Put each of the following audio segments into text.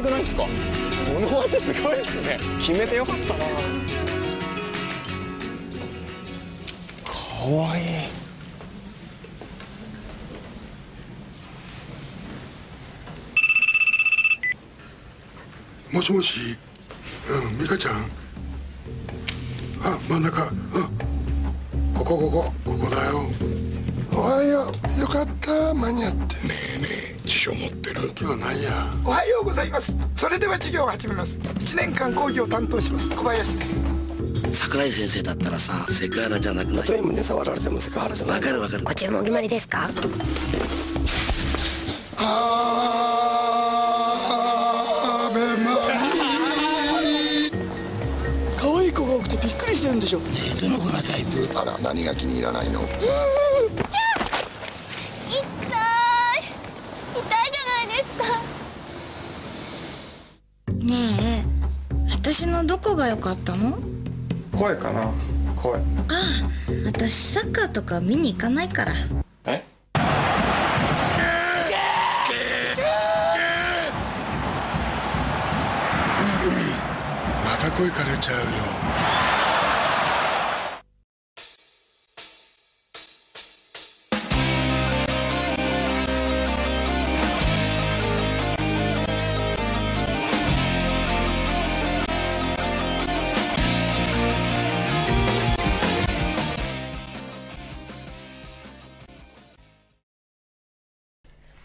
くないですか？この街すごいですね。決めてよかったな。かわいい。もしもし、美香ちゃん。あ、真ん中。ここだよ。おはよう。よかった、間に合って。ねえ、辞書持ってる？今日は何や？おはようございます。それでは授業を始めます。1年間講義を担当します小林です。桜井先生だったらさ、セクハラじゃなくない？たとえ胸触られてもセクハラじゃない。わかる。ご注文お決まりですか？可愛い子が多くてびっくりしてるんでしょ。どの子がタイプ？あら、何が気に入らないの？痛いじゃないですか。ねえ、私のどこが良かったの？声かな、声。ああ、私サッカーとか見に行かないから。え？また声枯れちゃうよ。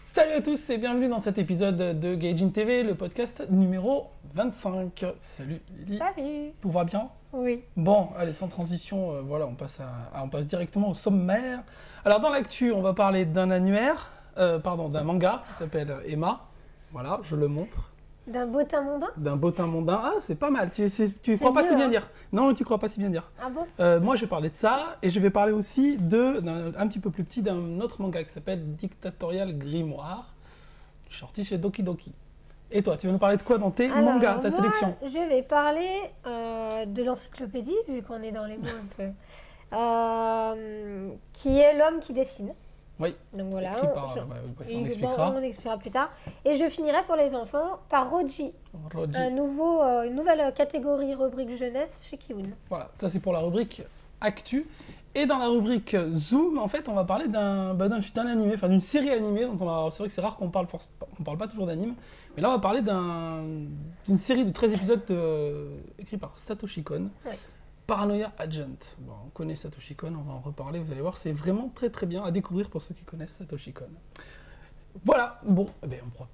Salut à tous et bienvenue dans cet épisode de Gaijin TV, le podcast numéro 25. Salut Lily. Salut. Tout va bien? Oui. Bon, allez, sans transition, voilà, on passe directement au sommaire. Alors dans l'actu, on va parler d'un d'un manga qui s'appelle Emma. Voilà, je le montre. D'un bottin mondain? D'un bottin mondain. Ah, c'est pas mal, tu crois pas si bien dire. Non, tu crois pas si bien dire. Ah bon? Moi, je vais parler de ça, et je vais parler aussi d'un un petit peu plus petit, d'un autre manga qui s'appelle Dictatorial Grimoire, sorti chez Doki Doki. Et toi, tu vas nous parler de quoi dans tes mangas, ta sélection? Je vais parler de l'encyclopédie, vu qu'on est dans les mots un peu, qui est L'homme qui dessine. Oui, donc voilà, on expliquera. On expliquera plus tard. Et je finirai pour les enfants par Roji. Une nouvelle catégorie rubrique jeunesse chez Kiun. Voilà, ça c'est pour la rubrique Actu. Et dans la rubrique Zoom, en fait, on va parler d'un animé, enfin d'une série animée, c'est vrai que c'est rare qu'on parle pas toujours d'anime, mais là on va parler d'une série de 13 épisodes écrits par Satoshi Kon. Oui. Paranoia Agent. Bon, on connaît Satoshi Kon, on va en reparler, vous allez voir, c'est vraiment très très bien à découvrir pour ceux qui connaissent Satoshi Kon. Voilà, bon,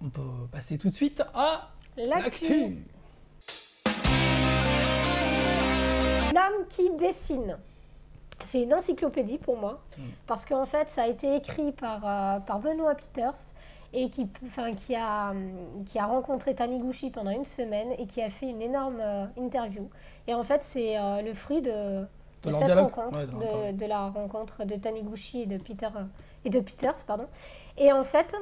on peut passer tout de suite à l'actu. L'homme qui dessine. C'est une encyclopédie pour moi, parce qu'en fait ça a été écrit par Benoît Peters, et qui a rencontré Taniguchi pendant une semaine et qui a fait une énorme interview. Et en fait, c'est le fruit de cette rencontre, de la rencontre de Taniguchi et de Peters. Et en fait,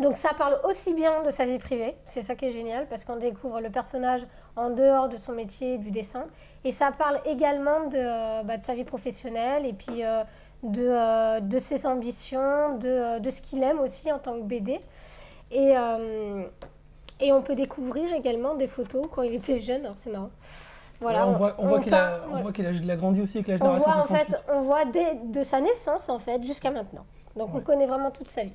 donc ça parle aussi bien de sa vie privée, c'est ça qui est génial, parce qu'on découvre le personnage en dehors de son métier du dessin. Et ça parle également de sa vie professionnelle, et puis de ses ambitions, de ce qu'il aime aussi en tant que BD. Et on peut découvrir également des photos quand il était jeune, alors c'est marrant. Voilà, on voit qu'il a grandi aussi avec la génération 68. On voit de sa naissance en fait jusqu'à maintenant. Donc on connaît vraiment toute sa vie.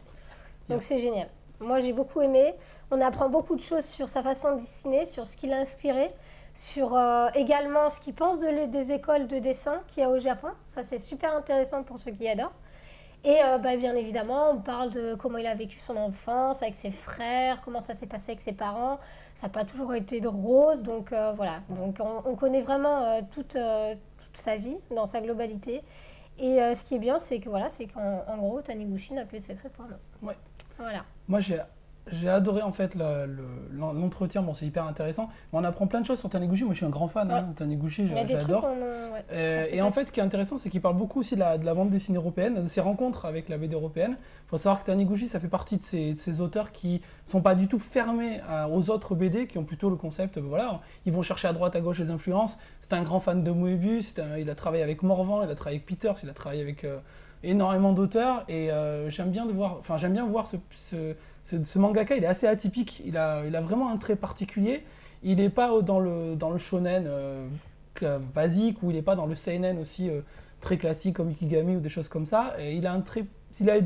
Donc c'est génial. Moi j'ai beaucoup aimé. On apprend beaucoup de choses sur sa façon de dessiner, sur ce qui l'a inspiré, sur également ce qu'il pense des écoles de dessin qu'il y a au Japon. Ça c'est super intéressant pour ceux qui adorent. Et bien évidemment, on parle de comment il a vécu son enfance avec ses frères, comment ça s'est passé avec ses parents. Ça n'a pas toujours été de rose, donc voilà. Donc on connaît vraiment toute sa vie dans sa globalité. Et ce qui est bien, c'est que voilà, c'est qu'en gros, Taniguchi n'a plus de secret pour nous. Ouais. Voilà. Moi j'ai adoré en fait l'entretien, bon c'est hyper intéressant, mais on apprend plein de choses sur Taniguchi. Moi je suis un grand fan de Taniguchi, j'adore. Et en fait ce qui est intéressant, c'est qu'il parle beaucoup aussi de la bande dessinée européenne, de ses rencontres avec la BD européenne. Il faut savoir que Taniguchi, ça fait partie de ces auteurs qui sont pas du tout fermés aux autres BD, qui ont plutôt le concept, voilà, ils vont chercher à droite à gauche les influences. C'est un grand fan de Moebius, il a travaillé avec Morvan, il a travaillé avec Peters, il a travaillé avec énormément d'auteurs et j'aime bien voir ce mangaka, il est assez atypique, il a vraiment un trait particulier. Il n'est pas dans le shonen basique ou il n'est pas dans le seinen aussi très classique comme Ikigami ou des choses comme ça. Et il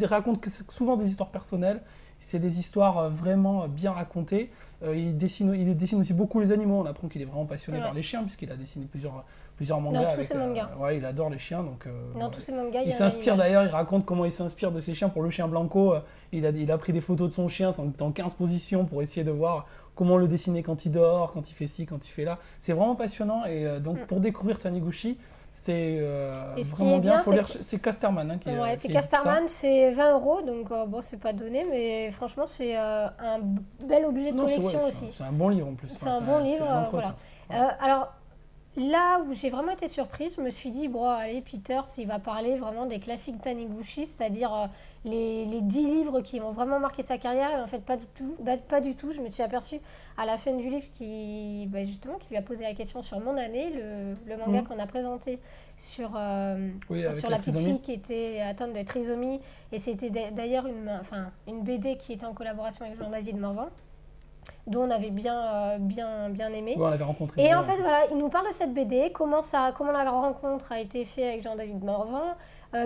raconte souvent des histoires personnelles. C'est des histoires vraiment bien racontées. Il dessine aussi beaucoup les animaux. On apprend qu'il est vraiment passionné par les chiens puisqu'il a dessiné plusieurs mangas. Dans tous ses mangas. Ouais, il adore les chiens. Donc, dans tous ses mangas, il s'inspire d'ailleurs, il raconte comment il s'inspire de ses chiens. Pour le chien Blanco, il a pris des photos de son chien dans 15 positions pour essayer de voir comment le dessiner quand il dort, quand il fait ci, quand il fait là. C'est vraiment passionnant. Et donc pour découvrir Taniguchi, c'est vraiment bien. C'est Casterman qui ouais, c'est Casterman, c'est 20 €, donc bon, c'est pas donné, mais franchement, c'est un bel objet de collection aussi. C'est un bon livre en plus. C'est un bon livre, voilà. Alors, là où j'ai vraiment été surprise, je me suis dit, bon, allez, Peters, il va parler vraiment des classiques Taniguchi, c'est-à-dire les 10 livres qui ont vraiment marqué sa carrière, et en fait, pas du tout. Je me suis aperçue à la fin du livre qui lui a posé la question sur Mon année, le manga qu'on a présenté sur la petite fille qui était atteinte de trisomie, et c'était d'ailleurs une BD qui était en collaboration avec Jean-David Morvan, dont on avait bien aimé. Ouais, on l'avait rencontré. Et en fait, voilà, il nous parle de cette BD, comment la rencontre a été faite avec Jean-David Morvan,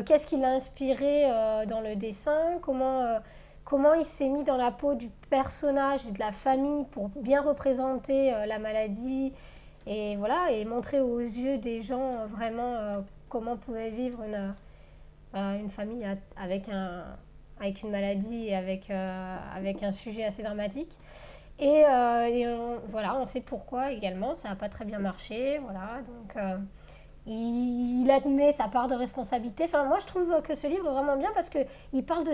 qu'est-ce qui l'a inspiré dans le dessin, comment il s'est mis dans la peau du personnage et de la famille pour bien représenter la maladie, et voilà, et montrer aux yeux des gens vraiment comment pouvait vivre une famille avec une maladie et avec un sujet assez dramatique. Et on sait pourquoi également, ça n'a pas très bien marché, voilà, donc il admet sa part de responsabilité. Enfin, moi je trouve que ce livre est vraiment bien parce qu'il parle de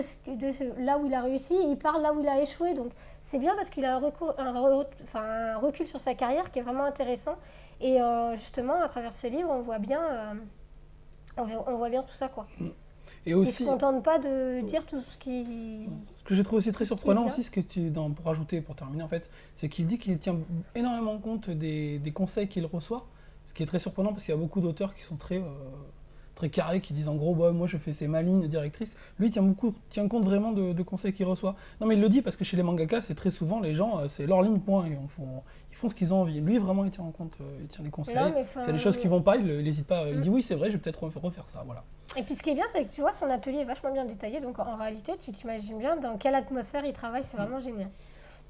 là où il a réussi et il parle là où il a échoué, donc c'est bien parce qu'il a un recul sur sa carrière qui est vraiment intéressant, et justement à travers ce livre on voit bien tout ça, quoi. Et aussi, il ne se contente pas de dire tout ce qui... Ce que j'ai trouvé aussi très surprenant aussi, pour ajouter, pour terminer en fait, c'est qu'il dit qu'il tient énormément compte des conseils qu'il reçoit, ce qui est très surprenant parce qu'il y a beaucoup d'auteurs qui sont très carrés, qui disent en gros, bah, moi je fais c'est ma ligne directrice. Lui il tient compte vraiment de conseils qu'il reçoit. Non mais il le dit parce que chez les mangakas, c'est très souvent les gens, c'est leur ligne point, ils font ce qu'ils ont envie. Lui vraiment il tient en compte, il tient des conseils. S'il y a des choses qui vont pas, il n'hésite pas, il dit oui c'est vrai, je vais peut-être refaire ça, voilà. Et puis ce qui est bien, c'est que tu vois, son atelier est vachement bien détaillé, donc en réalité, tu t'imagines bien dans quelle atmosphère il travaille, c'est vraiment génial.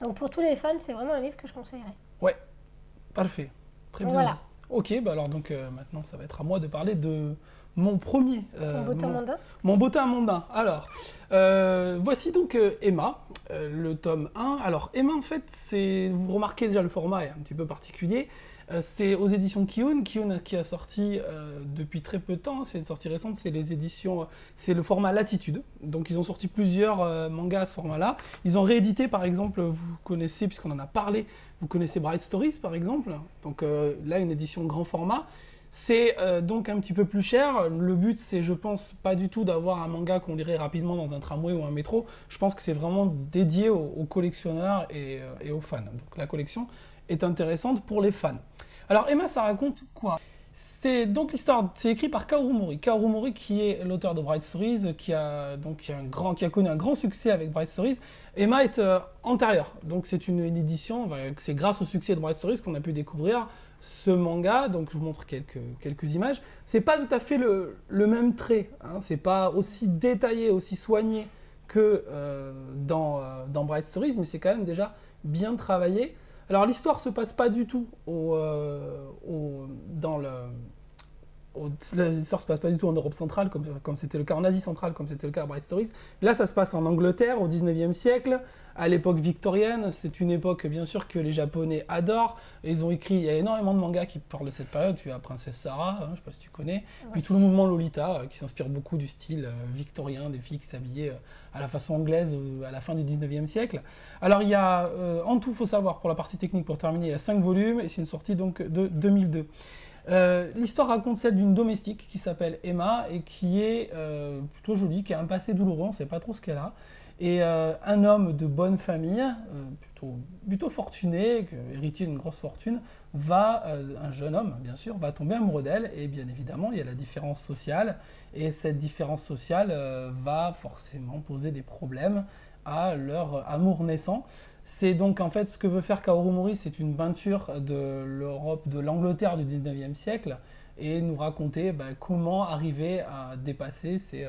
Donc pour tous les fans, c'est vraiment un livre que je conseillerais. Ouais, parfait, très bien. Voilà. Dit. Ok, bah alors donc maintenant ça va être à moi de parler de mon premier... Ton bottin mondain. Mon bottin mondain. Alors, voici donc Emma, le tome 1. Alors Emma en fait, vous remarquez déjà le format est un petit peu particulier. C'est aux éditions Kiun qui a sorti depuis très peu de temps, c'est une sortie récente, c'est le format Latitude. Donc ils ont sorti plusieurs mangas à ce format-là. Ils ont réédité par exemple, vous connaissez, puisqu'on en a parlé, vous connaissez Bright Stories par exemple. Donc là une édition grand format. C'est donc un petit peu plus cher. Le but c'est, je pense, pas du tout d'avoir un manga qu'on lirait rapidement dans un tramway ou un métro. Je pense que c'est vraiment dédié aux collectionneurs et aux fans. Donc la collection est intéressante pour les fans. Alors Emma, ça raconte quoi? C'est donc l'histoire, c'est écrit par Kaoru Mori. Kaoru Mori qui est l'auteur de Bright Stories, qui a connu un grand succès avec Bright Stories. Emma est antérieure, donc c'est une édition, c'est grâce au succès de Bright Stories qu'on a pu découvrir ce manga. Donc je vous montre quelques images. C'est pas tout à fait le même trait, hein. C'est pas aussi détaillé, aussi soigné que dans Bright Stories, mais c'est quand même déjà bien travaillé. Alors l'histoire se passe pas du tout l'histoire se passe pas du tout en Europe centrale comme c'était le cas en Asie centrale, comme c'était le cas à Bright Stories. Là ça se passe en Angleterre au 19e siècle, à l'époque victorienne. C'est une époque bien sûr que les Japonais adorent. Il y a énormément de mangas qui parlent de cette période. Tu as Princesse Sarah, hein, je sais pas si tu connais, puis tout le mouvement Lolita qui s'inspire beaucoup du style victorien, des filles qui s'habillaient à la façon anglaise à la fin du 19e siècle. Alors il y a, en tout, faut savoir, pour la partie technique, pour terminer, il y a 5 volumes et c'est une sortie donc de 2002. L'histoire raconte celle d'une domestique qui s'appelle Emma et qui est plutôt jolie, qui a un passé douloureux, on ne sait pas trop ce qu'elle a. Et un homme de bonne famille, plutôt fortuné, héritier d'une grosse fortune, un jeune homme bien sûr, va tomber amoureux d'elle. Et bien évidemment, il y a la différence sociale. Et cette différence sociale va forcément poser des problèmes à leur amour naissant. C'est donc en fait ce que veut faire Kaoru Mori, c'est une peinture de l'Europe, de l'Angleterre du 19e siècle, et nous raconter comment arriver à dépasser ces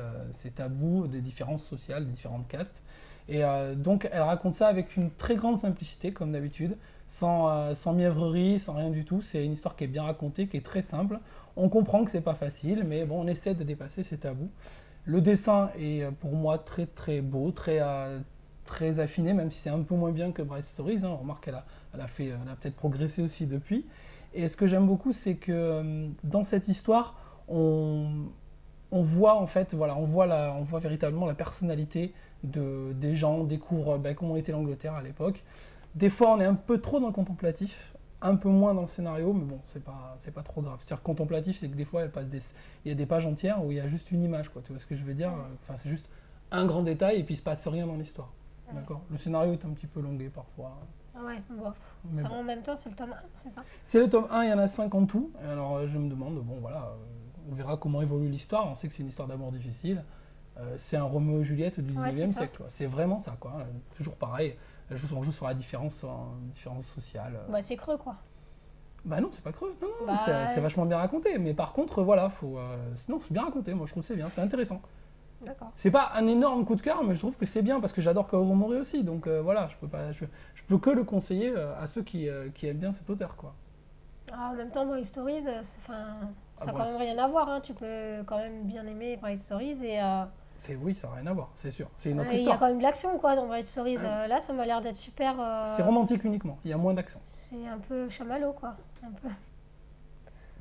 tabous des différences sociales, des différentes castes. Et donc elle raconte ça avec une très grande simplicité, comme d'habitude, sans mièvrerie, sans rien du tout. C'est une histoire qui est bien racontée, qui est très simple. On comprend que c'est pas facile, mais bon, on essaie de dépasser ces tabous. Le dessin est pour moi très très beau, très affiné, même si c'est un peu moins bien que Bright Stories. On remarque qu'elle a peut-être progressé aussi depuis. Et ce que j'aime beaucoup, c'est que dans cette histoire, on voit en fait, voilà, on voit véritablement la personnalité des gens, on découvre comment était l'Angleterre à l'époque. Des fois, on est un peu trop dans le contemplatif, un peu moins dans le scénario, mais bon, c'est pas trop grave. C'est-à-dire contemplatif, c'est que des fois, il y a des pages entières où il y a juste une image, quoi. Tu vois ce que je veux dire? Enfin, c'est juste un grand détail et puis il se passe rien dans l'histoire. D'accord. Le scénario est un petit peu longué parfois. Ouais, bof. Mais Ça, bon. en même temps, c'est le tome 1, c'est ça? C'est le tome 1, il y en a 5 en tout. Et alors je me demande, bon voilà, on verra comment évolue l'histoire. On sait que c'est une histoire d'amour difficile. C'est un Roméo et Juliette du 19e siècle, quoi. C'est vraiment ça, quoi. Toujours pareil. On joue sur la différence sociale. Bah, c'est creux, quoi. Bah non, c'est pas creux. Non, Bah, c'est vachement bien raconté. Mais par contre, voilà, non, c'est bien raconté. Moi, je trouve que c'est bien, c'est intéressant. D'accord. C'est pas un énorme coup de cœur, mais je trouve que c'est bien parce que j'adore Kaoru Mori aussi. Donc voilà, je peux que le conseiller à ceux qui aiment bien cet auteur, quoi. En même temps, Bright Stories, ça n'a quand bah, même rien à voir. Hein. Tu peux quand même bien aimer Bright Stories et Oui, ça n'a rien à voir, c'est sûr. C'est une autre il y a histoire. quand même de l'action, quoi, dans Bright Stories. Là, ça m'a l'air d'être super. C'est romantique uniquement, il y a moins d'accent. C'est un peu chamallow, quoi. Un peu.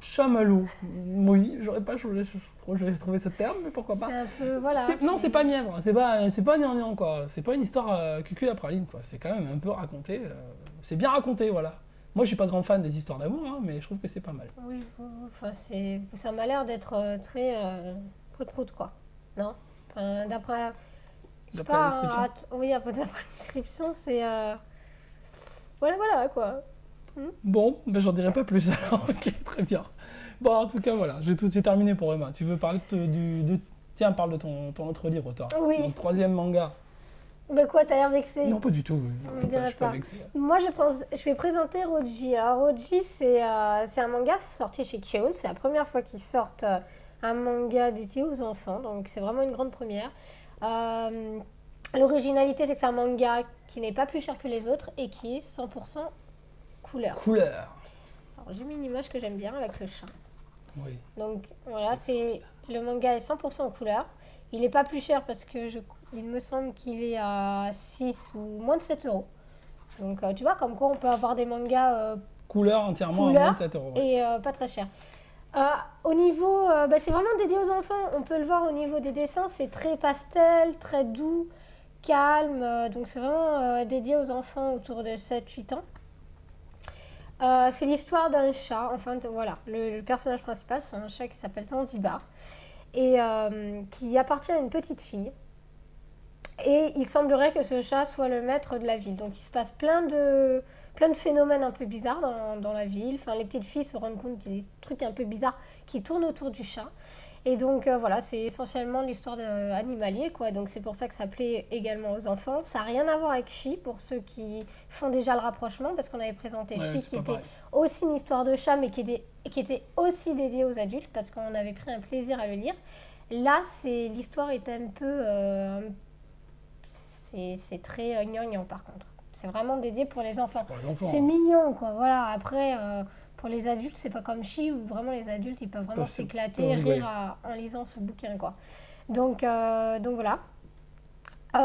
Chamallow, oui, j'aurais pas trouvé ce terme, mais pourquoi pas. C'est un peu, voilà. Non, c'est pas mièvre, c'est pas gnangnan, quoi. C'est pas une histoire cucul la praline, quoi. C'est quand même un peu raconté. C'est bien raconté, voilà. Moi, je suis pas grand fan des histoires d'amour, hein, mais je trouve que c'est pas mal. Oui, enfin, ça m'a l'air d'être très prout-prout, quoi. Non, enfin, d'après la description. Oui, d'après la description, c'est... Voilà, quoi. Bon, ben j'en dirai pas plus alors. Ok, très bien. Bon, en tout cas, voilà, j'ai terminé pour Emma. Tu veux parler Tiens, parle de ton autre livre, toi. Oui. Ton 3e manga. Bah quoi, t'as l'air vexé? Non, pas du tout. On dirait Je suis pas pas. vexé. Moi, je vais présenter Roji. Alors, Roji, c'est un manga sorti chez Kyoun. C'est la première fois qu'ils sortent un manga dédié aux enfants. Donc, c'est vraiment une grande première. L'originalité, c'est que c'est un manga qui n'est pas plus cher que les autres et qui est 100% couleur. Alors, j'ai mis une image que j'aime bien avec le chat. Oui. Donc, voilà, le manga est 100% en couleur. Il n'est pas plus cher parce que il me semble qu'il est à 6 ou moins de 7 euros. Donc, tu vois, comme quoi on peut avoir des mangas Couleur entièrement à moins de 7 euros. Ouais. et pas très cher. Au niveau, c'est vraiment dédié aux enfants. On peut le voir au niveau des dessins, c'est très pastel, très doux, calme. Donc, c'est vraiment dédié aux enfants autour de 7-8 ans. C'est l'histoire d'un chat. Enfin, voilà, le personnage principal, c'est un chat qui s'appelle Zanzibar et qui appartient à une petite fille. Et il semblerait que ce chat soit le maître de la ville. Donc il se passe plein de phénomènes un peu bizarres dans la ville. Enfin, les petites filles se rendent compte qu'il y a des trucs un peu bizarres qui tournent autour du chat. Et donc voilà, c'est essentiellement l'histoire animalier, quoi. Donc c'est pour ça que ça plaît également aux enfants. Ça n'a rien à voir avec Chi, pour ceux qui font déjà le rapprochement, parce qu'on avait présenté Chi qui était aussi une histoire de chat, mais qui était aussi dédiée aux adultes, parce qu'on avait pris un plaisir à le lire. Là, l'histoire est un peu... c'est très gnangnan, par contre. C'est vraiment dédié pour les enfants. C'est mignon, quoi. Voilà, après... pour les adultes, c'est pas comme Chi où vraiment les adultes ils peuvent vraiment s'éclater, rire en lisant ce bouquin, quoi. Donc voilà.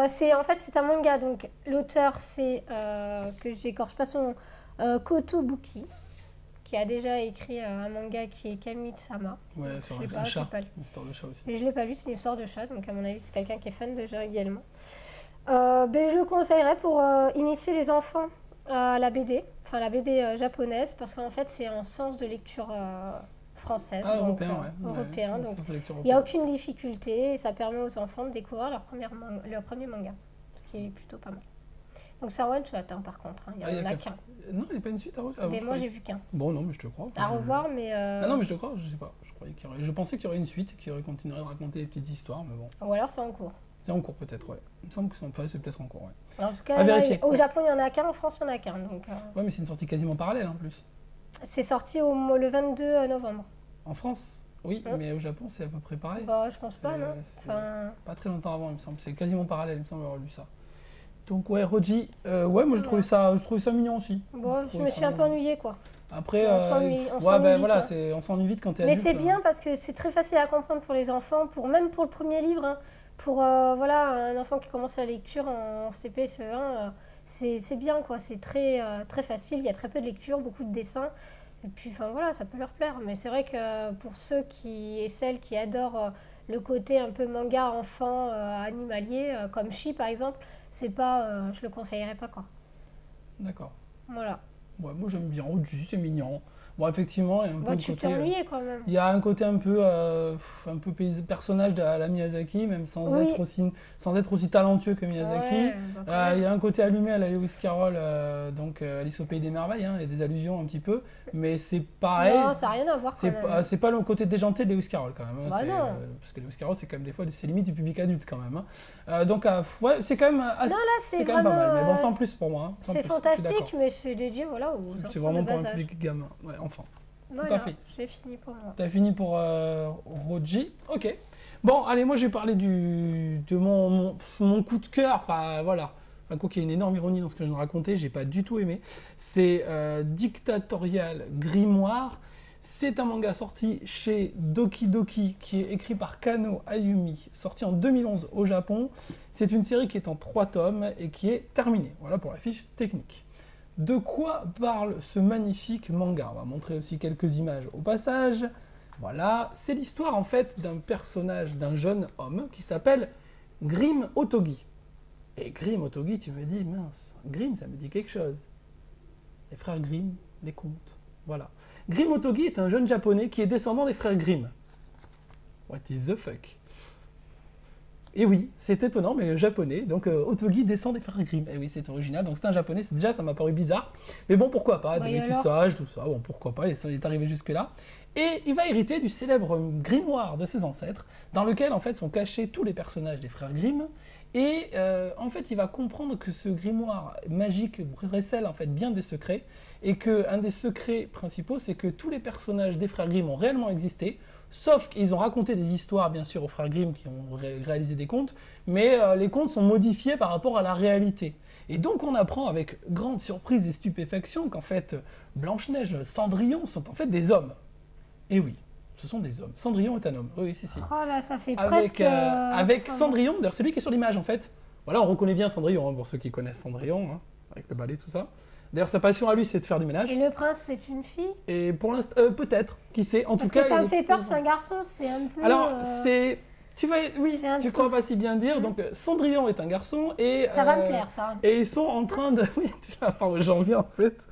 C'est un manga. Donc l'auteur c'est que j'écorche pas son Kotobuki, qui a déjà écrit un manga qui est Kami-sama. Ouais, sur un chat. Une histoire de chat aussi. Je l'ai pas lu, c'est une histoire de chat, donc à mon avis c'est quelqu'un qui est fan de chat également. Je le conseillerais pour initier les enfants à la BD, enfin la BD japonaise, parce qu'en fait c'est en sens de lecture française, donc européen, donc il n'y a aucune difficulté et ça permet aux enfants de découvrir leur premier manga. qui est plutôt pas mal. Donc c'est un one-shot par contre, hein. Il n'y en a qu'un. Non, il n'y a pas une suite à revoir. Mais moi j'ai vu qu'un. Bon, non, mais je te crois. À revoir, mais... Ah non, mais je te crois, je sais pas. Je pensais qu'il y aurait une suite, qui aurait continué de raconter des petites histoires, mais bon. Ou alors c'est en cours. C'est en cours peut-être, ouais. Il me semble que c'est peut-être en cours, ouais. En tout cas, À là, vérifier. au Japon il y en a qu'un, en France il y en a qu'un. Donc, Ouais, mais c'est une sortie quasiment parallèle en plus. c'est sorti le 22 novembre. En France, oui, mais au Japon, c'est à peu près pareil. Bah, je pense pas, C'est- non. c'est Enfin, Pas très longtemps avant, il me semble. C'est quasiment parallèle, il me semble avoir lu ça. Donc, ouais, Roji, ouais, moi je trouvais ça mignon aussi. bon, je me suis un peu ennuyée, quoi. Après, On s'ennuie ouais, ben vite, voilà, hein. on s'ennuie vite quand t'es Mais adulte. c'est bien parce que c'est très facile à comprendre pour les enfants, même pour le premier livre. Hein. Pour voilà, un enfant qui commence la lecture en CP, CE1, c'est bien, quoi. C'est très, très facile, il y a très peu de lecture, beaucoup de dessins. Et puis, enfin voilà, ça peut leur plaire. Mais c'est vrai que pour ceux et celles qui adorent le côté un peu manga enfant animalier, comme Chi par exemple, c'est pas, je le conseillerais pas, quoi. D'accord. Voilà. Ouais, moi j'aime bien Roji, c'est mignon. Bon, effectivement, il y a un peu Bon, de tu t'es côté. ennuyé quand même. Il y a un côté un peu personnage de la Miyazaki, même sans Oui. être aussi talentueux que Miyazaki. Ouais, bah, quand même. Il y a un côté allumé à la Lewis Carroll, donc Alice au Pays des Merveilles, hein, il y a des allusions un petit peu, mais c'est pareil. Non, ça n'a rien à voir quand même. C'est pas le côté déjanté de Lewis Carroll quand même. Hein, Bah non. Parce que Lewis Carroll, c'est quand même des fois, c'est limite du public adulte quand même. Hein. Donc, ouais, c'est quand même assez, Non, là, c'est quand même pas mal, vraiment, mais bon, sans plus pour moi. Hein, sans C'est plus, je suis d'accord. fantastique, mais c'est dédié voilà, aux enfants C'est vraiment de pour bas un âge. public gamin, ouais, enfant. Voilà, à fait. j'ai fini pour moi. T'as fini pour Roji. Ok. Bon, allez, moi j'ai parlé de mon coup de cœur. Enfin, voilà. Enfin, quoi qu'il y ait une énorme ironie dans ce que je viens de raconter, j'ai pas du tout aimé. C'est Dictatorial Grimoire. C'est un manga sorti chez Doki Doki, qui est écrit par Kano Ayumi, sorti en 2011 au Japon. C'est une série qui est en 3 tomes et qui est terminée. Voilà pour la fiche technique. De quoi parle ce magnifique manga? On va montrer aussi quelques images au passage. Voilà, c'est l'histoire en fait d'un personnage, d'un jeune homme qui s'appelle Grim Otogi. Et Grim Otogi, tu me dis, mince, Grim, ça me dit quelque chose. Les frères Grimm, les contes, voilà. Grim Otogi est un jeune japonais qui est descendant des frères Grimm. What is the fuck? Et oui, c'est étonnant, mais le japonais, donc Otogi descend des frères Grimm. Et oui, c'est original, donc c'est un japonais, déjà ça m'a paru bizarre. Mais bon, pourquoi pas, des métissages, tout ça, bon, pourquoi pas, il est arrivé jusque-là. Et il va hériter du célèbre grimoire de ses ancêtres, dans lequel en fait sont cachés tous les personnages des frères Grimm. Et en fait, il va comprendre que ce grimoire magique recèle en fait bien des secrets, et qu'un des secrets principaux, c'est que tous les personnages des frères Grimm ont réellement existé, sauf qu'ils ont raconté des histoires, bien sûr, aux frères Grimm qui ont réalisé des contes, mais les contes sont modifiés par rapport à la réalité. Et donc on apprend avec grande surprise et stupéfaction qu'en fait, Blanche-Neige, Cendrillon sont en fait des hommes. Et oui, ce sont des hommes. Cendrillon est un homme. Oui, si. Oh là, ça fait Avec, presque... avec enfin, Cendrillon, d'ailleurs c'est lui qui est sur l'image en fait. Voilà, on reconnaît bien Cendrillon, hein, pour ceux qui connaissent Cendrillon, hein, avec le balai, tout ça. D'ailleurs sa passion à lui, c'est de faire du ménage. Et le prince, c'est une fille? Et pour l'instant, peut-être, qui sait. En Parce tout cas, que ça il me est fait peur, présent. c'est un garçon, c'est un peu... Alors, c'est... Tu vois, oui, c'est un tu peu- crois pas si bien dire. Donc, Cendrillon est un garçon et... Ça va me plaire, ça. Et ils sont en train de... Oui, tu vas voir, j'en viens en fait.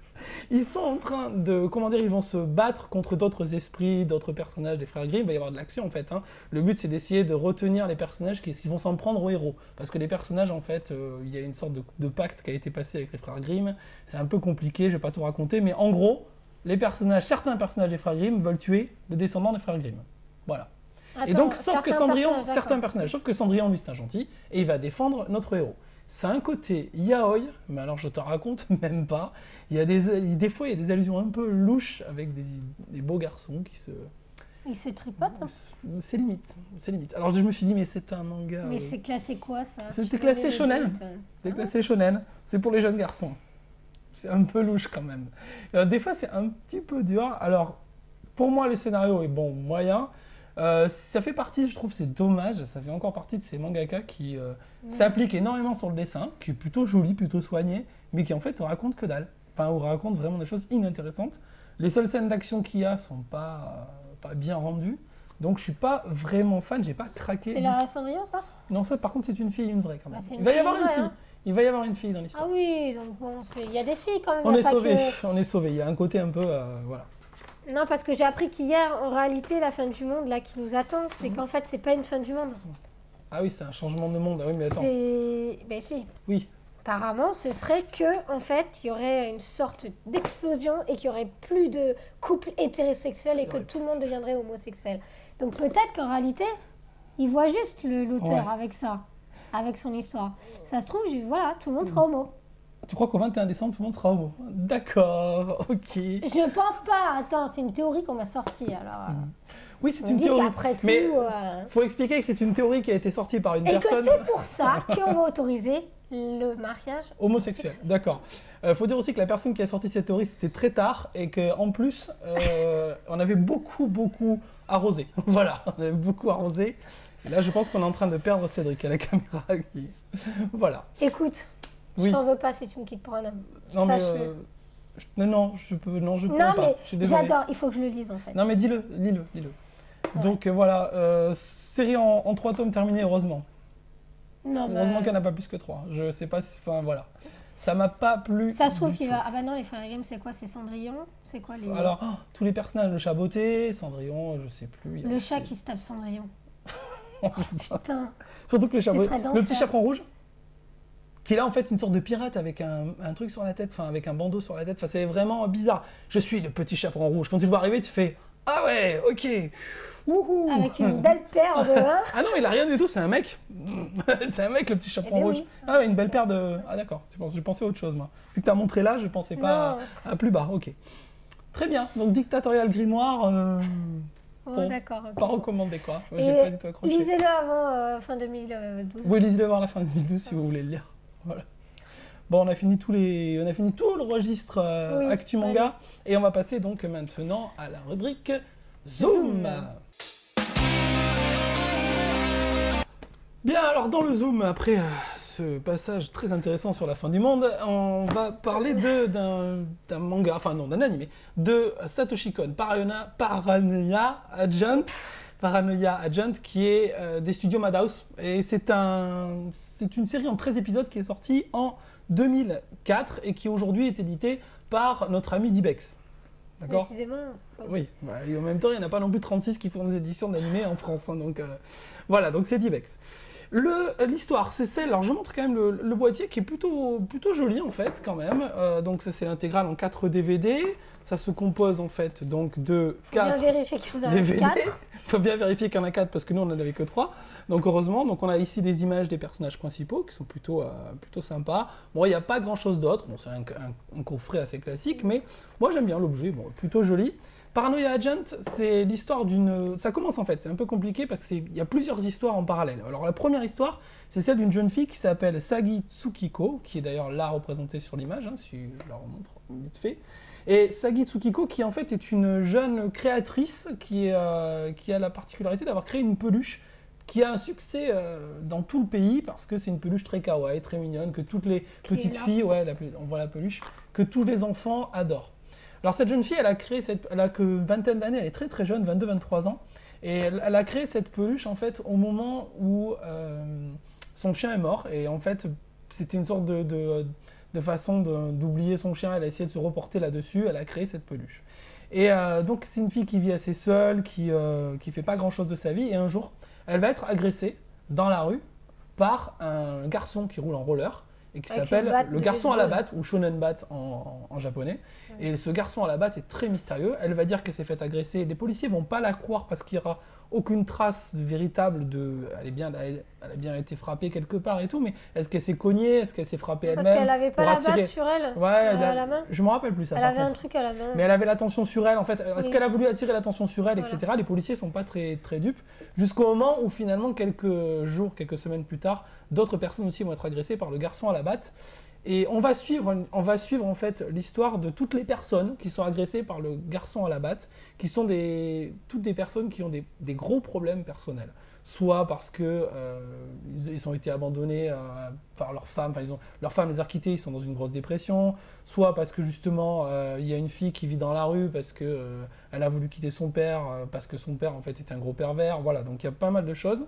Ils sont en train de... Comment dire, ils vont se battre contre d'autres esprits, d'autres personnages des frères Grimm. Il va y avoir de l'action en fait. Hein. Le but, c'est d'essayer de retenir les personnages qui vont s'en prendre aux héros. Parce que les personnages, en fait, il y a une sorte de pacte qui a été passé avec les frères Grimm. C'est un peu compliqué, je vais pas tout raconter. Mais en gros, certains personnages des frères Grimm veulent tuer le descendant des frères Grimm. Voilà. Et Attends, donc, sauf que certains Cendrillon, personnages, certains d'accord. personnages, sauf que Cendrillon, lui, c'est un gentil, et il va défendre notre héros. C'est un côté yaoi, mais alors je te raconte même pas. Il y a des fois, il y a des allusions un peu louches avec des beaux garçons qui se... Il se tripote, hein. C'est limite, c'est limite. Alors je me suis dit, mais c'est un manga... Mais c'est classé quoi, ça? C'était Tu classé connais les shonen. adultes. C'est classé shonen, c'est pour les jeunes garçons. C'est un peu louche quand même. Des fois, c'est un petit peu dur. Alors, pour moi, le scénario est bon, moyen. Ça fait partie, je trouve, c'est dommage, ça fait encore partie de ces mangaka qui s'appliquent énormément sur le dessin, qui est plutôt joli, plutôt soigné, mais qui en fait raconte que dalle. Enfin, on raconte vraiment des choses inintéressantes. Les seules scènes d'action qu'il y a sont pas bien rendues. Donc je suis pas vraiment fan, j'ai pas craqué. C'est la Cendrillon, ça? Non, ça par contre c'est une fille, une vraie quand même. Bah, c'est une Il va y fille, avoir une vraie, fille. hein. Il va y avoir une fille dans l'histoire. Ah oui, donc bon, il y a des filles quand même. On il y a est pas sauvés, que- on est sauvés. Il y a un côté un peu, voilà. Non, parce que j'ai appris qu'hier, en réalité, la fin du monde là qui nous attend, c'est qu'en fait, c'est pas une fin du monde. Ah oui, c'est un changement de monde. Ah oui, mais attends. Ben si. Oui. Apparemment, ce serait que, en fait, il y aurait une sorte d'explosion et qu'il y aurait plus de couples hétérosexuels et que tout le monde deviendrait homosexuel. Donc peut-être qu'en réalité, il voit juste l'auteur avec ça, avec son histoire. Ça se trouve, voilà, tout le monde sera homo. Tu crois qu'au 21 décembre, tout le monde sera homo? D'accord, ok. Je pense pas. Attends, c'est une théorie qu'on m'a sortie, alors... Oui, c'est on une dit théorie. qu'après tout... Mais faut expliquer que c'est une théorie qui a été sortie par une Et personne... que c'est pour ça qu'on va autoriser le mariage homosexuel. D'accord. Faut dire aussi que la personne qui a sorti cette théorie, c'était très tard et qu'en plus, on avait beaucoup arrosé. Voilà, on avait beaucoup arrosé. Et là, je pense qu'on est en train de perdre Cédric à la caméra. Voilà. Écoute, je t'en veux pas si tu me quittes pour un homme. Non, mais... Sache-le. Non, je peux pas. Mais Je suis désolé. j'adore, il faut que je le lise en fait. Non, mais dis-le. Ouais. Donc voilà, série en 3 tomes terminée, heureusement. Non, Heureusement qu'il n'y en a pas plus que 3. Je sais pas si... Enfin, voilà. Ça m'a pas plu. Ça se trouve qu'il va... Ah bah non, les frères Grimm, c'est quoi? C'est Cendrillon? C'est quoi les... Alors, tous les personnages, le chat beauté, Cendrillon, je sais plus. Le chat qui se tape Cendrillon. Oh, putain. Surtout que le chat beauté... serait Le petit chaperon rouge, qui a en fait une sorte de pirate avec un truc sur la tête, enfin avec un bandeau sur la tête. Enfin, c'est vraiment bizarre. Je suis le petit chaperon rouge. Quand tu le vois arriver, tu fais... Ah ouais, ok. Wouhou. Avec une belle paire de... Ah non, il a rien du tout, c'est un mec. C'est un mec, le petit chaperon rouge. Oui. Ah ouais, une belle paire de... Ah d'accord, je pensais à autre chose, moi. Vu que tu as montré là, je pensais pas à plus bas, ok. Très bien, donc Dictatorial Grimoire... Oh, d'accord. Pas recommandé, quoi. Moi, Et j'ai pas du tout accroché. lisez-le avant fin 2012. Oui, lisez-le avant la fin 2012 si vous voulez le lire. Voilà. Bon, on a fini tout le registre Actu Manga. Et on va passer donc maintenant à la rubrique Zoom. Bien, alors dans le Zoom, après ce passage très intéressant sur la fin du monde, on va parler d'un manga, enfin non, d'un animé, de Satoshi Kon, Paranoia Agent, qui est des studios Madhouse. Et c'est une série en 13 épisodes qui est sortie en 2004 et qui aujourd'hui est éditée par notre ami Dibex. D'accord ? Décidément. Oui, et en même temps, il n'y en a pas non plus 36 qui font des éditions d'animés en France. Hein, donc voilà, donc c'est Dibex. L'histoire, c'est celle, alors je montre quand même le boîtier qui est plutôt joli en fait quand même. Donc ça c'est l'intégrale en 4 DVD. Ça se compose en fait donc de 4 bien vérifier qu'il y en a DVD. 4. Faut bien vérifier qu'il y en a 4 parce que nous on n'en avait que 3. Donc heureusement, donc on a ici des images des personnages principaux qui sont plutôt sympas. Bon, il n'y a pas grand chose d'autre. Bon, c'est un coffret assez classique, mais moi j'aime bien l'objet, bon, plutôt joli. Paranoia Agent, c'est l'histoire d'une... Ça commence en fait, c'est un peu compliqué parce qu'il y a plusieurs histoires en parallèle. Alors la première histoire, c'est celle d'une jeune fille qui s'appelle Sagi Tsukiko, qui est d'ailleurs là représentée sur l'image, hein, si je la remontre vite fait. Et Sagi Tsukiko, qui en fait est une jeune créatrice qui a la particularité d'avoir créé une peluche qui a un succès dans tout le pays parce que c'est une peluche très kawaii, très mignonne, que toutes les petites filles, on voit la peluche, que tous les enfants adorent. Alors cette jeune fille, elle a que vingtaine d'années, elle est très très jeune, 22-23 ans, et elle a créé cette peluche en fait au moment où son chien est mort, et en fait c'était une sorte de façon d'oublier son chien, elle a essayé de se reporter là-dessus, elle a créé cette peluche. Et donc c'est une fille qui vit assez seule, qui fait pas grand chose de sa vie, et un jour elle va être agressée dans la rue par un garçon qui roule en roller, et qui s'appelle le garçon à la batte, ou shonen bat en japonais. Ouais. Et ce garçon à la batte est très mystérieux. Elle va dire qu'elle s'est fait agresser. Les policiers vont pas la croire parce qu'il n'y aura aucune trace véritable elle a bien été frappée quelque part et tout, mais est-ce qu'elle s'est cognée? Est-ce qu'elle s'est frappée elle-même? Parce qu'elle avait pas la batte sur elle, à la main. Je me rappelle plus ça. Elle avait un truc à la main. Mais elle avait l'attention sur elle en fait. Est-ce qu'elle a voulu attirer l'attention sur elle, etc. Les policiers sont pas très, très dupes. Jusqu'au moment où finalement, quelques semaines plus tard, d'autres personnes aussi vont être agressées par le garçon à la batte. Et on va suivre en fait l'histoire de toutes les personnes qui sont agressées par le garçon à la batte, qui sont toutes des personnes qui ont des gros problèmes personnels. Soit parce que ils ont été abandonnés par leurs femmes, leurs femmes les a quittés, ils sont dans une grosse dépression, soit parce que justement il y a une fille qui vit dans la rue parce que elle a voulu quitter son père parce que son père en fait était un gros pervers, voilà, donc il y a pas mal de choses.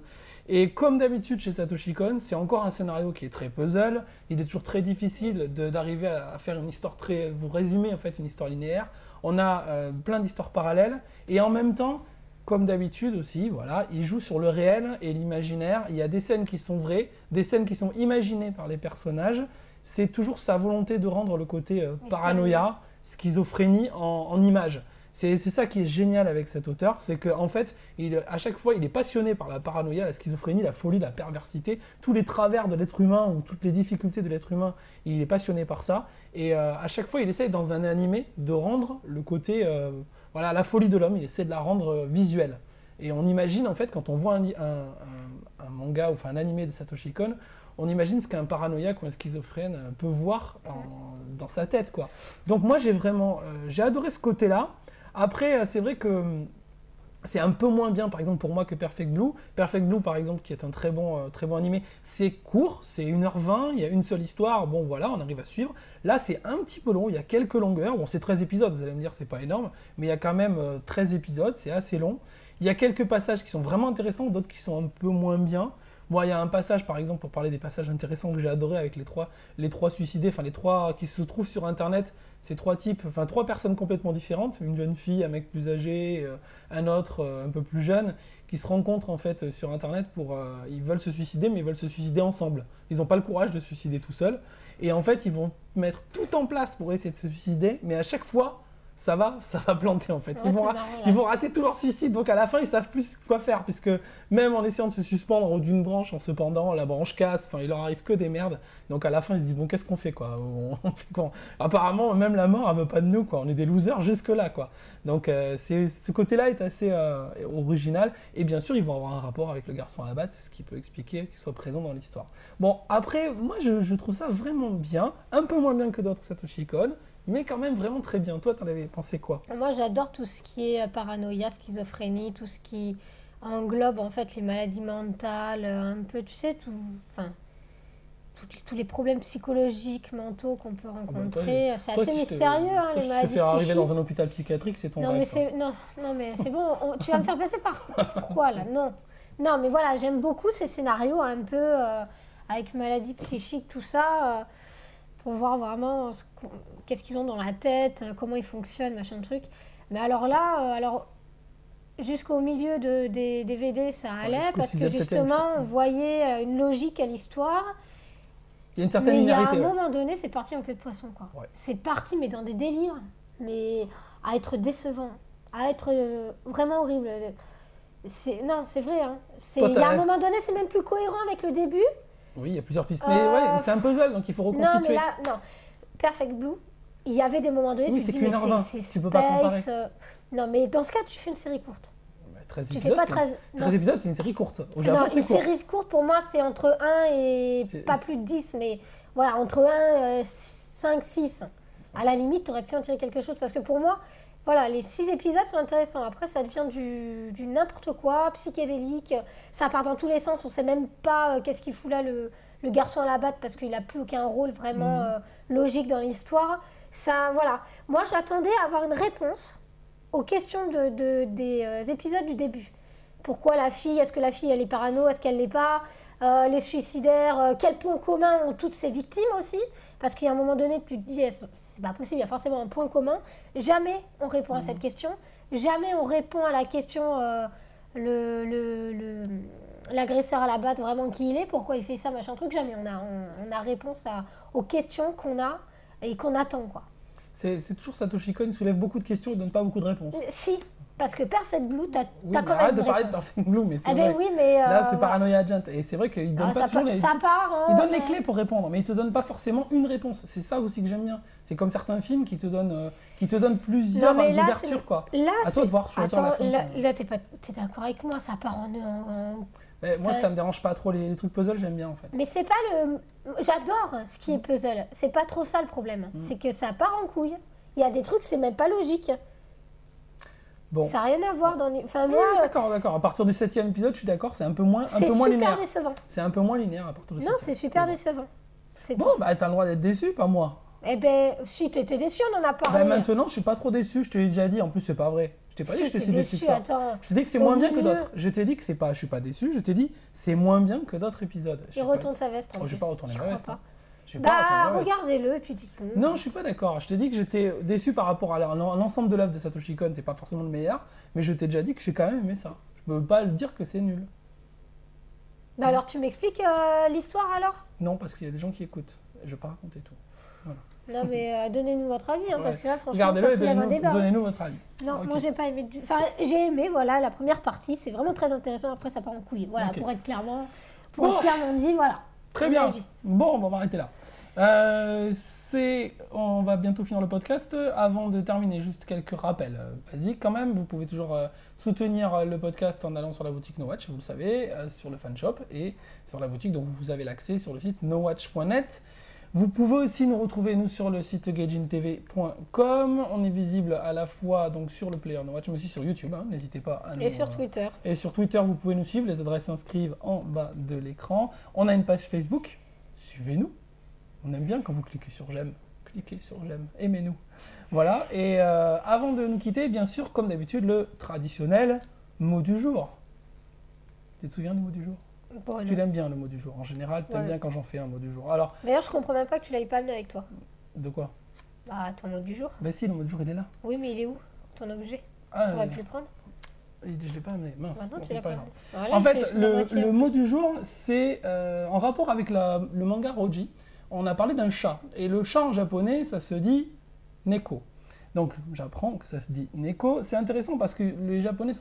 Et comme d'habitude chez Satoshi Kon, c'est encore un scénario qui est très puzzle, il est toujours très difficile d'arriver à faire une histoire vous résumer en fait une histoire linéaire. On a plein d'histoires parallèles et en même temps comme d'habitude aussi, voilà, il joue sur le réel et l'imaginaire. Il y a des scènes qui sont vraies, des scènes qui sont imaginées par les personnages. C'est toujours sa volonté de rendre le côté paranoïa, schizophrénie en images. C'est ça qui est génial avec cet auteur, c'est qu'en fait, à chaque fois, il est passionné par la paranoïa, la schizophrénie, la folie, la perversité, tous les travers de l'être humain ou toutes les difficultés de l'être humain, il est passionné par ça. Et à chaque fois, il essaye dans un animé de rendre le côté, voilà, la folie de l'homme, il essaie de la rendre visuelle. Et on imagine, en fait, quand on voit un manga ou enfin un animé de Satoshi Kon, on imagine ce qu'un paranoïaque ou un schizophrène peut voir dans sa tête, quoi. Donc moi, j'ai adoré ce côté-là. Après, c'est vrai que c'est un peu moins bien, par exemple, pour moi que Perfect Blue. Perfect Blue, par exemple, qui est un très bon animé, c'est court, c'est 1h20, il y a une seule histoire, bon voilà, on arrive à suivre. Là, c'est un petit peu long, il y a quelques longueurs. Bon, c'est 13 épisodes, vous allez me dire, c'est pas énorme, mais il y a quand même 13 épisodes, c'est assez long. Il y a quelques passages qui sont vraiment intéressants, d'autres qui sont un peu moins bien. Moi, il y a un passage, par exemple, pour parler des passages intéressants que j'ai adoré avec les trois suicidés, enfin les trois qui se trouvent sur Internet, ces trois types, enfin 3 personnes complètement différentes, une jeune fille, un mec plus âgé, un autre un peu plus jeune, qui se rencontrent en fait sur Internet ils veulent se suicider, mais ils veulent se suicider ensemble. Ils n'ont pas le courage de se suicider tout seuls, et en fait, ils vont mettre tout en place pour essayer de se suicider, mais à chaque fois, ça va planter en fait. Ouais, Ils vont rater tout leur suicide, donc à la fin ils savent plus quoi faire, puisque même en essayant de se suspendre au haut d'une branche, en se pendant, la branche casse, enfin il leur arrive que des merdes. Donc à la fin ils se disent bon, qu'est-ce qu'on fait quoi, on fait quoi. Apparemment même la mort elle veut pas de nous quoi, on est des losers jusque là quoi. Donc ce côté-là est assez original, et bien sûr ils vont avoir un rapport avec le garçon à la batte, ce qui peut expliquer qu'il soit présent dans l'histoire. Bon après moi je trouve ça vraiment bien, un peu moins bien que d'autres Satoshi Kon, mais quand même vraiment très bien. Toi, t'en avais pensé quoi? Moi, j'adore tout ce qui est paranoïa, schizophrénie, tout ce qui englobe en fait les maladies mentales, un peu, tu sais, tous les problèmes psychologiques, mentaux qu'on peut rencontrer. C'est assez mystérieux, hein, les maladies psychiques. Se faire arriver dans un psychiques. hôpital psychiatrique, c'est ton Non, rêve. non, mais c'est bon. Tu vas me faire passer par pourquoi là? Non, mais voilà, j'aime beaucoup ces scénarios un peu avec maladies psychiques, tout ça. Pour voir vraiment qu'est-ce qu'ils ont dans la tête, comment ils fonctionnent, machin de truc. Mais alors là, jusqu'au milieu des DVD, ça allait, parce que justement, on voyait une logique à l'histoire. Il y a une certaine linéarité. Mais il y a un moment donné, c'est parti en queue de poisson, quoi. Ouais. C'est parti, mais dans des délires, mais à être décevant, à être vraiment horrible. Non, c'est vrai, hein. Il y a un moment donné, c'est même plus cohérent avec le début. Oui, il y a plusieurs pistes, mais ouais, c'est un puzzle, donc il faut reconstituer. Non, mais là, non. Perfect Blue, il y avait des moments donnés, oui, tu te dis, mais tu peux pas comparer. Non, mais dans ce cas, tu fais une série courte. 13 tu épisodes, fais pas 13 épisodes, c'est une série courte. Au Japon, non, c'est une court. série courte, pour moi, c'est entre 1 et pas plus de 10, mais voilà, entre 1 et 5, 6. À la limite, tu aurais pu en tirer quelque chose, parce que pour moi, voilà, les 6 épisodes sont intéressants. Après, ça devient du n'importe quoi, psychédélique. Ça part dans tous les sens. On sait même pas qu'est-ce qu'il fout là, le garçon à la batte, parce qu'il n'a plus aucun rôle vraiment logique dans l'histoire. Ça, voilà. Moi, j'attendais à avoir une réponse aux questions des épisodes du début. Pourquoi la fille? Est-ce que la fille, elle est parano? Est-ce qu'elle l'est pas? Les suicidaires, quel point commun ont toutes ces victimes aussi? Parce qu'il y a un moment donné, tu te dis, c'est pas possible, il y a forcément un point commun. Jamais on répond à cette question. Jamais on répond à la question, l'agresseur à la batte, vraiment qui il est, pourquoi il fait ça, machin truc. Jamais on a réponse aux questions qu'on a et qu'on attend, quoi. C'est toujours Satoshi Kon, il soulève beaucoup de questions et donne pas beaucoup de réponses. Si, parce que Perfect Blue, t'as quand même arrête de parler de Perfect Blue, mais c'est vrai. Oui, mais là, c'est Paranoia Agent, et c'est vrai qu'il donne pas toujours il donne les clés pour répondre, mais il te donne pas forcément une réponse. C'est ça aussi que j'aime bien. C'est comme certains films qui te donnent plusieurs ouvertures, quoi. Là, à toi de voir, choisir la fin. Là, t'es d'accord avec moi, ça part en moi, ça me dérange pas trop, les trucs puzzle, j'aime bien en fait. Mais c'est pas j'adore ce qui est puzzle, c'est pas trop ça le problème. C'est que ça part en couille. Il y a des trucs, c'est même pas logique. Bon. Ça n'a rien à voir dans les. Enfin, moi. D'accord. À partir du 7e épisode, je suis d'accord, c'est un peu moins linéaire. C'est super décevant. C'est un peu moins linéaire à partir du 7e. Non, c'est super décevant. Bon, bah, t'as le droit d'être déçu, pas moi. Eh ben, si t'étais déçu, on en a parlé. Bah, maintenant, je suis pas trop déçu, je te l'ai déjà dit. En plus, c'est pas vrai. Je t'ai pas dit que je suis déçu de ça. Attends, je t'ai dit que c'est moins bien que d'autres. Je t'ai dit que je suis pas déçu. Je t'ai dit c'est moins bien que d'autres épisodes. Il retourne sa veste. Je vais pas retourner ma veste. Je vais pas Bah, rentrer dans l'Ouest. regardez-le et puis dites-nous. Non, je suis pas d'accord. Je te dis que j'étais déçu par rapport à l'ensemble de l'œuvre de Satoshi Kon. C'est pas forcément le meilleur, mais je t'ai déjà dit que j'ai quand même aimé ça. Je peux pas le dire que c'est nul. Bah alors tu m'expliques l'histoire alors? Non, parce qu'il y a des gens qui écoutent. Je vais pas raconter tout. Non mais donnez-nous votre avis, hein, Ouais. parce que là franchement Regardez-le ça et soulève un débat. donnez-nous votre avis. Non, Ok. moi j'ai pas aimé Enfin j'ai aimé, voilà, la première partie, c'est vraiment très intéressant, après ça part en couille. Voilà, Ok. pour être clairement Bon. dit, voilà. Très Mon bien. avis. Bon, on va arrêter là. On va bientôt finir le podcast. Avant de terminer, juste quelques rappels basiques quand même. Vous pouvez toujours soutenir le podcast en allant sur la boutique NoWatch, vous le savez, sur le fanshop et sur la boutique dont vous avez l'accès sur le site nowatch.net. Vous pouvez aussi nous retrouver nous sur le site gaijintv.com. On est visible à la fois donc sur le player NoWatch, mais aussi sur YouTube. Hein. N'hésitez pas à nous... Et sur Twitter. Et sur Twitter, vous pouvez nous suivre. Les adresses s'inscrivent en bas de l'écran. On a une page Facebook. Suivez-nous. On aime bien quand vous cliquez sur j'aime. Cliquez sur j'aime. Aimez-nous. Voilà. Et avant de nous quitter, bien sûr, comme d'habitude, le traditionnel mot du jour. Tu te souviens du mot du jour? Bon, Tu non. l'aimes bien, le mot du jour. En général, tu aimes Ouais. bien quand j'en fais un mot du jour. Alors, D'ailleurs je comprends même pas que tu l'avais pas amené avec toi. de quoi? Bah ton mot du jour. Ben si, le mot du jour, il est là. Oui mais il est où? Ton objet? Ah, Tu aurais pu le prendre? je l'ai pas amené. Mince. Bah non, Bon, tu c'est l'as pas pas grave. amené. Voilà, En je fait, fais la moitié, le en mot plus. du jour, c'est en rapport avec le manga Roji. On a parlé d'un chat. Et le chat en japonais, ça se dit neko. Donc, j'apprends que ça se dit neko. C'est intéressant parce que les Japonais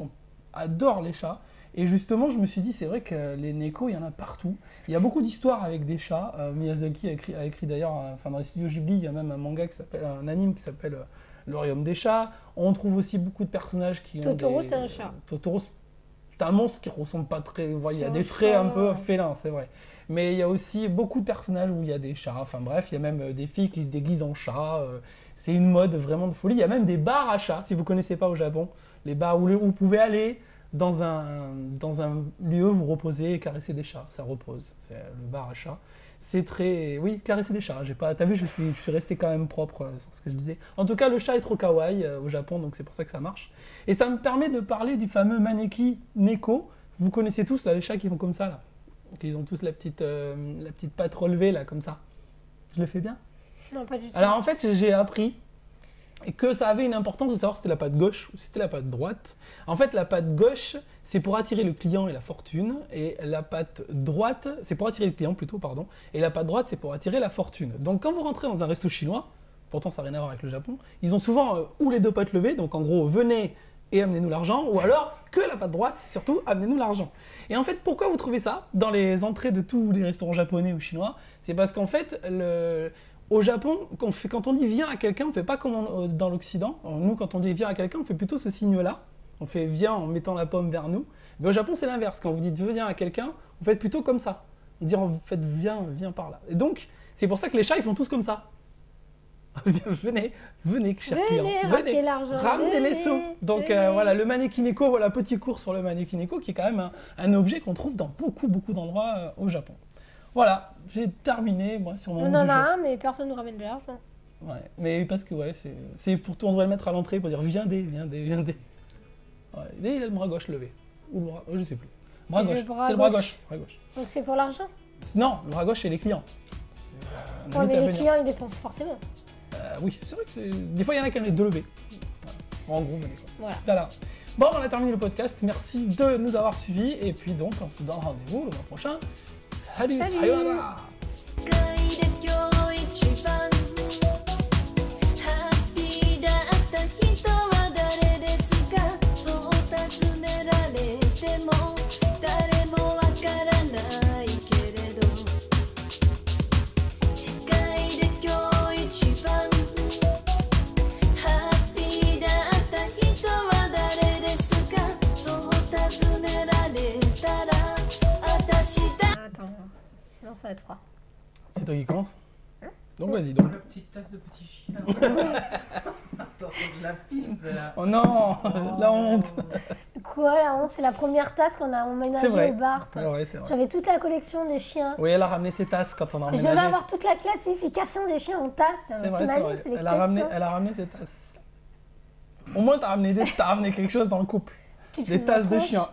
adorent les chats. Et justement, je me suis dit, c'est vrai que les neko, il y en a partout. Il y a beaucoup d'histoires avec des chats. Miyazaki a écrit d'ailleurs, enfin dans les studios Ghibli, il y a même un anime qui s'appelle Le Royaume des chats. On trouve aussi beaucoup de personnages qui ont Totoro, des- c'est un chat. Totoro, c'est un monstre qui ressemble pas très... Il y C'est a un des traits chat, un peu ouais. félins, c'est vrai. Mais il y a aussi beaucoup de personnages où il y a des chats. Enfin bref, il y a même des filles qui se déguisent en chats. C'est une mode vraiment de folie. Il y a même des bars à chats, si vous connaissez pas au Japon. Les bars où vous pouvez aller dans un lieu, vous reposer et caresser des chats. Ça repose. C'est le bar à chats. C'est très... Oui, caresser des chats. T'as vu, je suis resté quand même propre sur ce que je disais. En tout cas, le chat est trop kawaii au Japon, donc c'est pour ça que ça marche. Et ça me permet de parler du fameux maneki neko. Vous connaissez tous là, les chats qui font comme ça, là. Ils ont tous la petite patte relevée, là, comme ça. Je le fais bien? Non pas du tout. Alors en fait, j'ai appris que ça avait une importance de savoir si c'était la patte gauche ou si c'était la patte droite. En fait, la patte gauche, c'est pour attirer le client et la fortune, et la patte droite, c'est pour attirer le client plutôt, pardon, et la patte droite, c'est pour attirer la fortune. Donc quand vous rentrez dans un resto chinois, pourtant ça n'a rien à voir avec le Japon, ils ont souvent ou les deux pattes levées, donc en gros, venez et amenez-nous l'argent, ou alors que la patte droite, surtout, amenez-nous l'argent. Et en fait, pourquoi vous trouvez ça dans les entrées de tous les restaurants japonais ou chinois? C'est parce qu'en fait, au Japon, quand on dit viens à quelqu'un, on ne fait pas comme dans l'Occident. Nous, quand on dit viens à quelqu'un, on fait plutôt ce signe-là. On fait viens en mettant la pomme vers nous. Mais au Japon, c'est l'inverse. Quand vous dites viens à quelqu'un, vous faites plutôt comme ça. On dit en fait viens par là. Et donc, c'est pour ça que les chats, ils font tous comme ça. venez, cher client. Venez, ramenez l'argent. Ramenez les venez, sous. Donc venez. voilà, le mannequineko, voilà, petit cours sur le mannequineko, qui est quand même un objet qu'on trouve dans beaucoup d'endroits au Japon. Voilà, j'ai terminé moi sur mon On mot en du a jour. un, mais personne nous ramène de l'argent. Ouais, mais parce que ouais, c'est pour tout, on devrait le mettre à l'entrée pour dire viendez. Ouais, et il a le bras gauche levé. Ou le bras, je sais plus. Bras C'est gauche. le bras C'est le bras gauche. gauche. Donc c'est pour l'argent. Non, le bras gauche c'est les clients. On Ouais, invite mais à les venir. clients ils dépensent forcément. Oui, c'est vrai que des fois il y en a qui ont les deux levés. Voilà. En gros, venez quoi. Voilà. Bon, on a terminé le podcast. Merci de nous avoir suivis. Et puis donc, on se donne rendez-vous le mois prochain. Salut. Salut. Sayonara. 世界で今日一番ハッピーだった人は誰ですかそう尋ねられても誰もわからないけれど世界で今日一番ハッピーだった人は誰ですかそう尋ねられたら私だ Attends, sinon ça va être froid. C'est toi qui commence. Donc vas-y donc. La petite tasse de petit chien. Attends, je la filme, celle-là. Oh non, la honte. Quoi la honte? C'est la première tasse qu'on a C'est emménagée vrai. au bar. Ouais, ouais, c'est vrai. J'avais toute la collection des chiens. Oui, elle a ramené ses tasses quand on a Je emménagé. devais avoir toute la classification des chiens en tasses. C'est vrai, c'est T'imagines, vrai. c'est Elle l'exception. a ramené ses tasses. Au moins, t'as ramené quelque chose dans le couple. Tu te Des fous tasses ma de tronche. chien.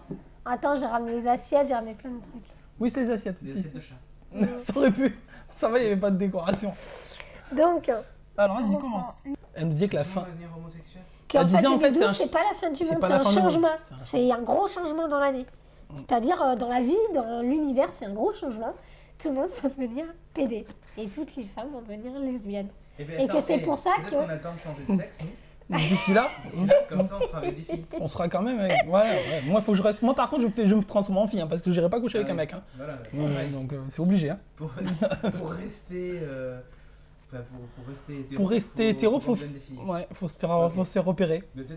Attends, j'ai ramené les assiettes, j'ai ramené plein de trucs. Oui, c'est les assiettes Des aussi. assiettes de chat. Ça aurait pu. Ça va, il n'y avait pas de décoration. Donc, Alors, vas-y, commence. Elle nous disait que la fin. Devenir homosexuel. qu'en Elle fait, disait, en fait, 2012, c'est un- c'est pas la fin du c'est monde, pas c'est la un fin du monde. changement. C'est un- C'est un gros changement dans l'année. C'est-à-dire, dans la vie, dans l'univers, c'est un gros changement. Tout le monde va devenir PD. Et toutes les femmes vont devenir lesbiennes. Eh ben, Et que c'est pour ça peut-être que- qu'on a le temps de changer de sexe, nous. D'ici là, Comme ça, on sera avec des filles. on sera quand même avec. Voilà, ouais. Moi, faut que je reste. Moi, par contre, je me transforme en fille, hein, parce que j'irai pas coucher avec Ah un oui. mec. Hein. Voilà, Ouais, donc, c'est obligé. Hein. pour rester. Pour rester hétéro. Pour rester hétéro, faut faut, qu'on devienne des filles. ouais, faut se faire repérer. Mais peut-être